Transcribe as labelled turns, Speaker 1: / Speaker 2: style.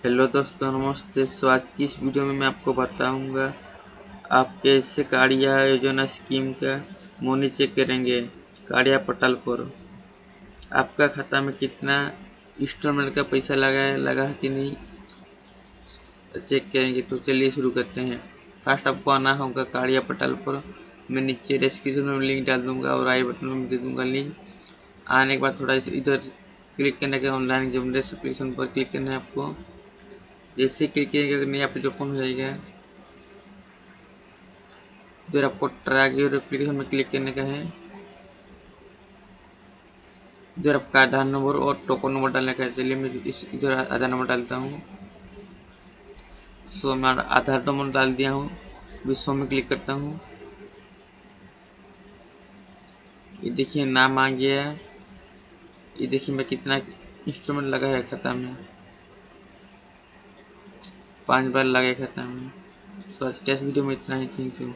Speaker 1: Hello दोस्तों, नमस्ते। सो आज की इस वीडियो में मैं आपको बताऊंगा आप कैसे काड़िया योजना स्कीम का मनी चेक करेंगे। काड़िया पोर्टल पर आपका खाता में कितना इंस्टॉलमेंट का पैसा लगा है कि नहीं चेक करेंगे। तो चलिए शुरू करते हैं। फर्स्ट आपको आना होगा काड़िया पोर्टल पर। मैं नीचे डिस्क्रिप्शन में लिंक डाल दूंगा और आई बटन में दे दूंगा लिंक। आने के बाद थोड़ा इधर क्लिक करने के ऑनलाइन जमरेस एप्लीकेशन पर क्लिक करना है आपको। जैसे क्लिक करेंगे नया पेज ओपन हो जाएगा। इधर आपको ट्रैक योर एप्लीकेशन में क्लिक करने का है। इधर आपका आधार नंबर और टोकन नंबर डालने का है। चलिए मैं इधर आधार नंबर डालता हूँ। सो मैं आधार नंबर डाल दिया हूँ। विश्व में क्लिक करता हूँ। ये देखिए नाम आ गया है। ये देखिए मैं कितना इंस्टॉलमेंट लगा है खाता में। 5 बार लगा है खाता में। सो आज टेस्ट वीडियो में इतना ही। Thank you.